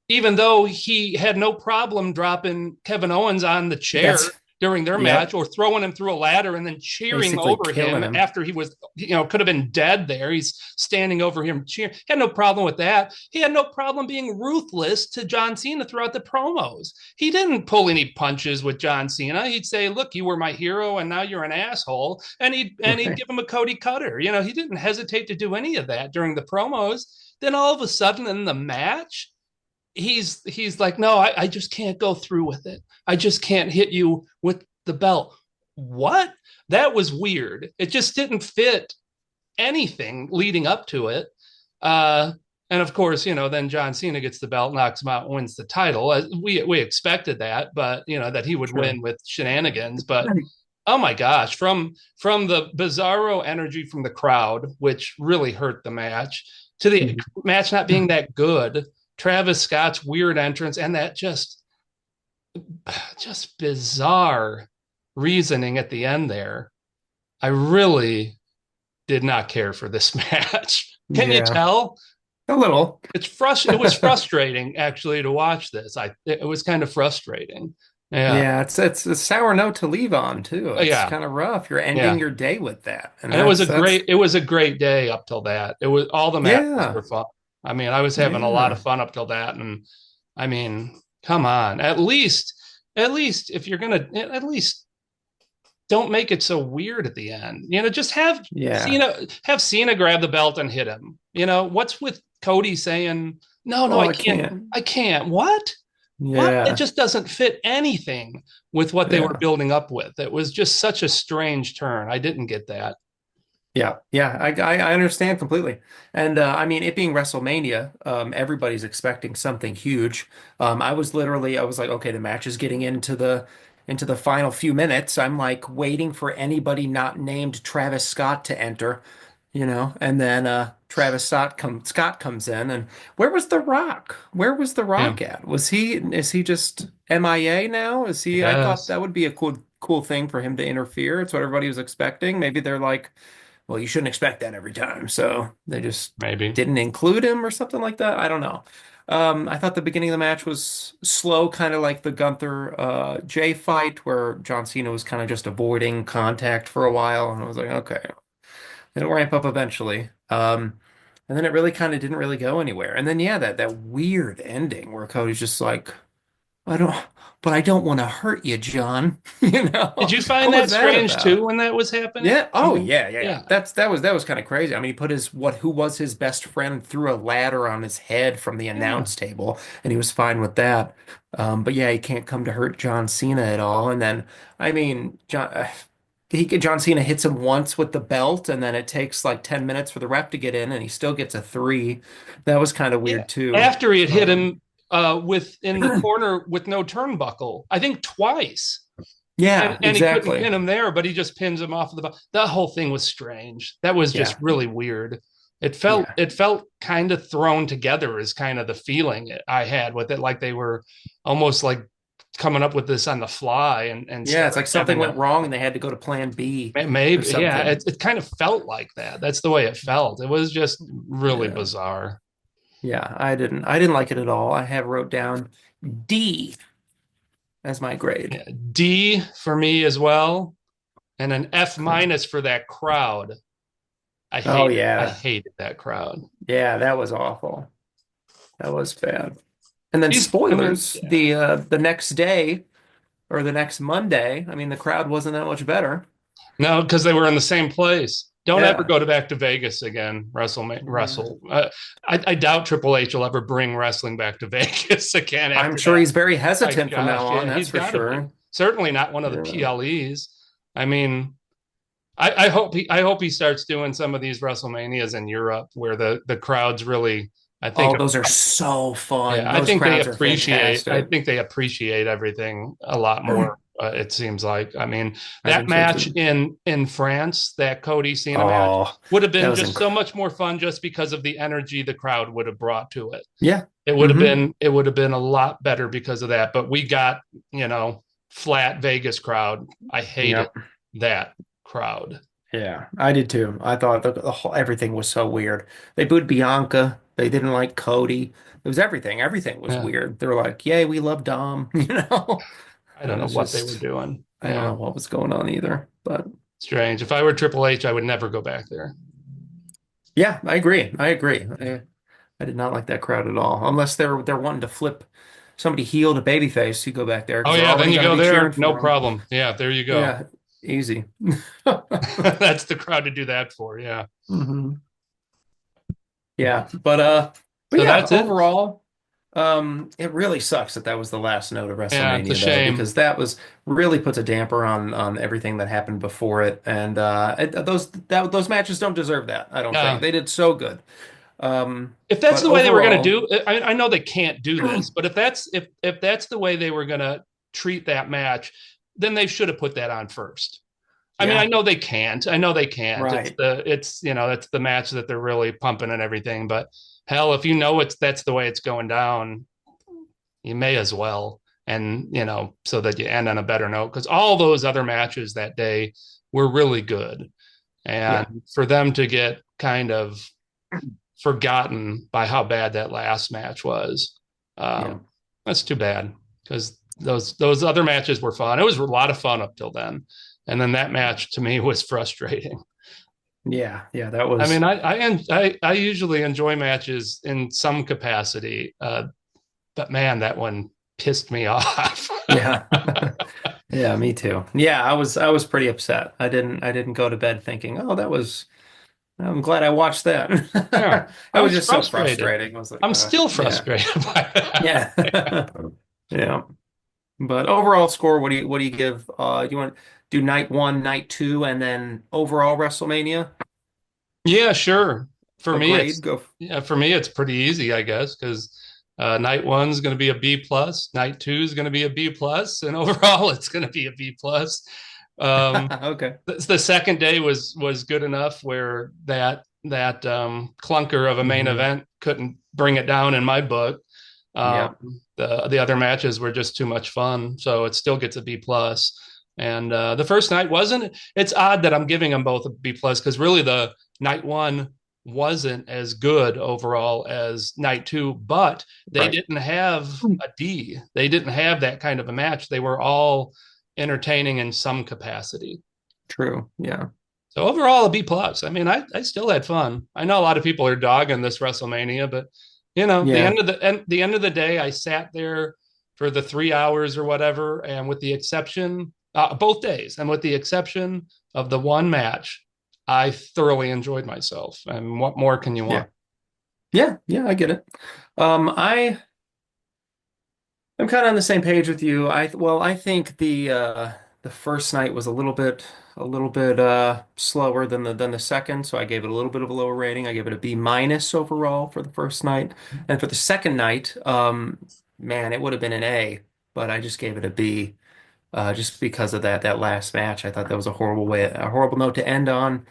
even though he had no problem dropping Kevin Owens on the chair That's during their match yep. or throwing him through a ladder and then cheering Basically over killing him him. after he was, could have been dead there. He's standing over him cheering. He had no problem with that. He had no problem being ruthless to John Cena throughout the promos. He didn't pull any punches with John Cena. He'd say, look, you were my hero and now you're an asshole. And he'd Right. give him a Cody Cutter. He didn't hesitate to do any of that during the promos. Then all of a sudden in the match, he's like, no, I just can't go through with it. I just can't hit you with the belt. What? That was weird. It just didn't fit anything leading up to it. Uh, and of course, then John Cena gets the belt, knocks him out, wins the title. We expected that, but that he would Sure. win with shenanigans. But oh my gosh, from the bizarro energy from the crowd, which really hurt the match, to the Mhm. match not being that good, Travis Scott's weird entrance, and that just bizarre reasoning at the end there. I really did not care for this match. Can you Yeah, tell? a little. It was frustrating actually to watch this. It was kind of frustrating. Yeah. Yeah, it's a sour note to leave on too. It's Yeah. kind of rough. You're ending Yeah. your day with that, and And it was a that's great day up till that. It was all the matches yeah, were fun. I mean, I was having a lot of yeah, fun up till that. And I mean, come on. At least if you're gonna at least don't make it so weird at the end. Just yeah. Cena grab the belt and hit him. What's with Cody saying, no, no, Oh, I I can't, can't. I can't. What? What? It Yeah, just doesn't fit anything with what they were yeah. building up with. It was just such a strange turn. I didn't get that. Yeah, yeah, I understand completely. And I mean, it being WrestleMania, everybody's expecting something huge. I was like, okay, the match is getting into the final few minutes. I'm like waiting for anybody not named Travis Scott to enter, and then Scott comes in, and where was The Rock? Where was The Yeah. Rock at? Is he just MIA now? Is he? I thought Yes. that would be a cool thing for him to interfere. It's what everybody was expecting. Maybe they're like, well, you shouldn't expect that every time. So they just Maybe. didn't include him or something like that. I don't know. I thought the beginning of the match was slow, kind of like the Gunther Jey fight, where John Cena was kind of just avoiding contact for a while. And I was like, okay, it'll ramp up eventually. And then it really kind of didn't really go anywhere. And then, yeah, that weird ending where Cody's just like, I don't, but I don't want to hurt you, John. Did you What find was that that strange about? too when that was happening? Yeah. Oh, yeah, yeah, yeah. Yeah. That was kind of crazy. I mean, he put who was his best friend through a ladder on his head from the Yeah. announce table, and he was fine with that. But yeah, he can't come to hurt John Cena at all. And then, I mean, John Cena hits him once with the belt, and then it takes like 10 minutes for the ref to get in, and he still gets a three. That was kind of Yeah. weird too. After he had hit Um, him with in the corner with no turnbuckle, I think twice. And, yeah, and he couldn't exactly. pin him there, but he just pins him off of the. That whole thing was strange. That was just Yeah, really weird. It felt yeah. it felt kind of thrown together is kind of the feeling I had with it, like they were almost like coming up with this on the fly and Yeah, instead it's of like something having went to wrong and they had to go to plan B or maybe yeah, something. it kind of felt like that. That's the way it felt. It was just really Yeah. bizarre. Yeah, I didn't like it at all. I have wrote down D as my grade. Yeah, D for me as well. and an F minus for that crowd. Oh I yeah. hated that crowd. Yeah, that was awful. That was bad. And then And then spoilers, yeah. the next day or the next Monday, I mean the crowd wasn't that much better. No, because they were in the same place. Don't ever Yeah. go to back to Vegas again. Yeah. I doubt Triple H will ever bring wrestling back to Vegas again I'm after sure that. he's very My hesitant from now gosh, on, yeah, that's he's for got to be. sure. Certainly not one of the Yeah. PLEs. I mean, I hope he starts doing some of these WrestleManias in Europe where the crowds really. I think Oh, those are so fun. yeah, Those crowds are I fantastic. think they appreciate everything a lot more. It seems like. I mean, I that think so match too. in France, that Cody Cena match, Oh, would have that been was just so incredible. much more fun just because of the energy the crowd would have brought to it. Yeah. Hmm. It would have been a lot better because of that. But we got, flat Vegas crowd. I hated Yep. that crowd. Yeah, I did too. I thought the whole, everything was so weird. They booed Bianca. They didn't like Cody. It was everything. Everything was Yeah, weird. They were like, "Yay, we love Dom." You know, I it don't know was what they were just doing. I don't Yeah, know what was going on either. But strange. If I were Triple H, I would never go back there. yeah, I agree. I agree. I did not like that crowd at all. Unless they're wanting to flip somebody heel to babyface, you go back there Oh because they're yeah, then already you going to go be cheering there, no for him. problem. Yeah, there you go. Yeah, easy. That's the crowd to do that for. Yeah. hmm Yeah, but So yeah, that's it. overall, it really sucks that that was the last note of Yeah, it's a WrestleMania though, shame. because that was really puts a damper on everything that happened before it, and those matches don't deserve that. I don't think Yeah. they did so good. If that's But the way they were going to overall, do, I know they can't do this, but if that's the way they were going to treat that match, then they should have put that on first. I mean, I yeah, know they can't. I know they can't. right, It's the match that they're really pumping and everything. But hell, if you know that's the way it's going down, you may as well. And so that you end on a better note because all those other matches that day were really good. yeah, And for them to get kind of forgotten by how bad that last match was, yeah, that's too bad because those other matches were fun. It was a lot of fun up till then, and then that match to me was frustrating. yeah. That I was mean, I usually enjoy matches in some capacity, but man, that one pissed me off. yeah, yeah. Me too. Yeah, I was pretty upset. I didn't go to bed thinking, oh, that was. I'm glad I watched that. Yeah, It I was was just so frustrated. frustrating. I was like, I'm still yeah, frustrated by that. yeah, yeah. But overall score, what do you give? Do you want to do night one, night two, and then overall WrestleMania? Yeah, sure. For A me, grade? Go. for me it's pretty easy, I guess, because night one's going to be a B plus, night two is going to be a B plus, and overall it's going to be a B plus. Um, Okay. the second day was good enough where that clunker of a main Hmm. event couldn't bring it down in my book. Um, Yeah. the other matches were just too much fun, so it still gets a B plus. And the first night wasn't. It's odd that I'm giving them both a B plus because really the night one wasn't as good overall as night two, but they Right. didn't have a D. They didn't have that kind of a match. They were all entertaining in some capacity. True. Yeah. So overall, a B plus. I mean, I still had fun. I know a lot of people are dogging this WrestleMania, but Yeah. the end of the day, I sat there for the 3 hours or whatever, and with the exception, both days, and with the exception of the one match, I thoroughly enjoyed myself. And what more can you Yeah. want? Yeah. Yeah. I get it. I'm kind of on the same page with you. I think the first night was a little bit slower than the second, so I gave it a little bit of a lower rating. I gave it a B minus overall for the first night. And for the second night, man, it would have been an A, but I just gave it a B. Just because of that last match. I thought that was a horrible note to end on.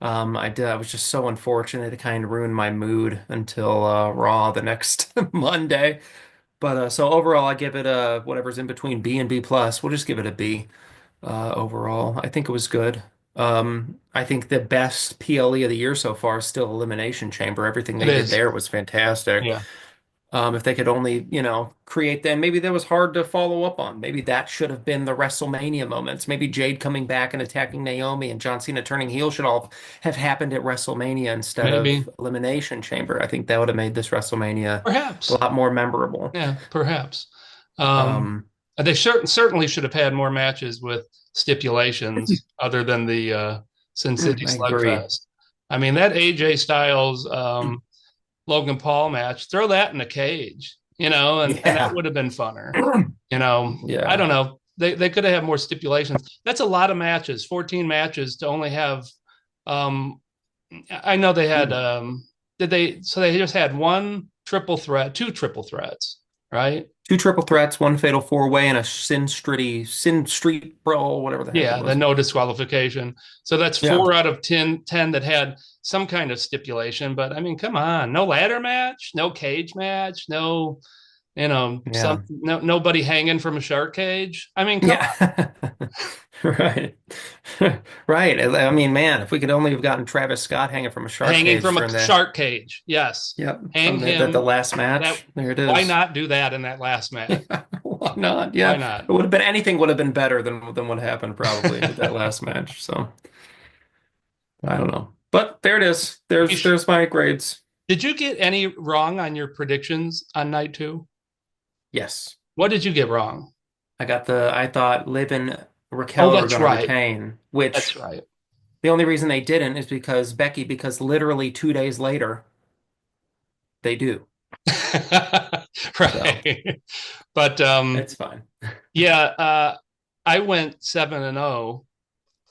I was just so unfortunate. It kind of ruined my mood until Raw the next Monday. But so overall, I give it a whatever's in between B and B plus. We'll just give it a B overall. I think it was good. I think the best PLE of the year so far is still Elimination Chamber. Everything It they did is, there was fantastic. yeah. If they could only, create them, maybe that was hard to follow up on. Maybe that should have been the WrestleMania moments. Maybe Jade coming back and attacking Naomi and John Cena turning heel should all have happened at WrestleMania instead Maybe, of Elimination Chamber. I think that would have made this WrestleMania a perhaps. lot more memorable. Yeah, perhaps. Um, Um, they certainly should have had more matches with stipulations other than the Sin City I agree. Slugfest. I mean, that AJ Styles Logan Paul match, throw that in a cage, and that Yeah. would have been funner. I Yeah. don't know. They could have had more stipulations. That's a lot of matches, 14 matches to only have. Um, I know they had. Did they? So they just had one triple threat, two triple threats, right? Two triple threats, one fatal four-way, and a Sin Street Brawl, whatever the heck it Yeah, the was. no disqualification. So that's Yeah. 4 out of 10 that had some kind of stipulation. But I mean, come on, no ladder match, no cage match, no, Yeah. nobody hanging from a shark cage. I mean, come on, Yeah. Right. Right. I mean, man, if we could only have gotten Travis Scott hanging from a shark hanging cage from during a the, shark cage. Yes, yep, hang from the him. last That match. There it why is. not do that in that last match? Yeah. Why not? Why Yeah. not? It would have been anything would have been better than what happened probably with that last match. So I don't know. But there it is. There's my grades. Did you get any wrong on your predictions on night two? Yes. What did you get wrong? I thought Liv and Oh, Raquel were that's going to right. retain, That's which right. the only reason they didn't is because literally 2 days later they do. So Right. But it's fine. yeah, I went 7-0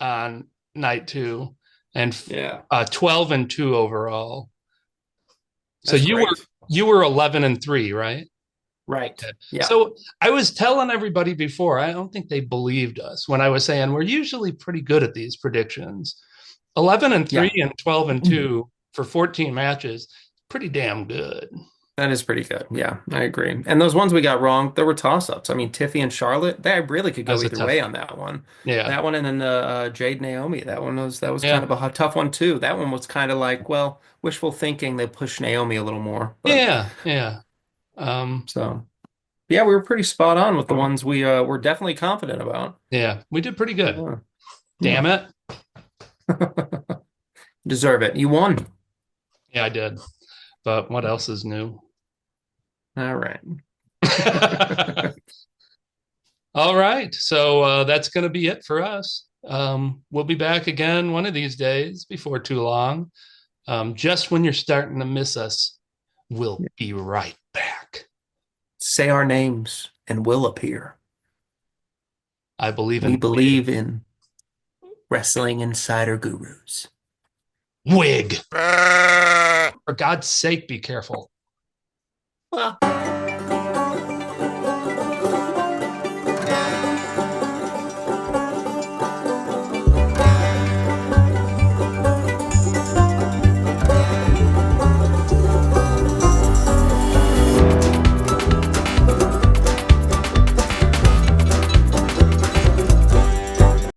on night two and Yeah, 12-2 overall. So that's you were great. 11-3, right? Right. Yeah. So I was telling everybody before, I don't think they believed us when I was saying we're usually pretty good at these predictions. 11-3 Yeah. and 12-2 for 14 matches, pretty damn good. That is pretty good. Yeah, I agree. And those ones we got wrong, there were toss-ups. I mean, Tiffy and Charlotte, they really could go That's a either tough way one. on that one. Yeah. That one and then Jade Naomi. That was kind Yeah. of a tough one too. That one was kind of like, well, wishful thinking. They pushed Naomi a little more, but Yeah. Yeah. Um, so yeah, we were pretty spot on with the ones we were definitely confident about. yeah, we did pretty good. Yeah. Damn Yeah. it. Deserve it. You won. Yeah, I did. But what else is new? All right. All right. So that's going to be it for us. We'll be back again one of these days before too long. Just when you're starting to miss us, we'll be right back. Say our names and we'll appear. I believe We in believe in wrestling insider gurus. wig. For God's sake, be careful. Well,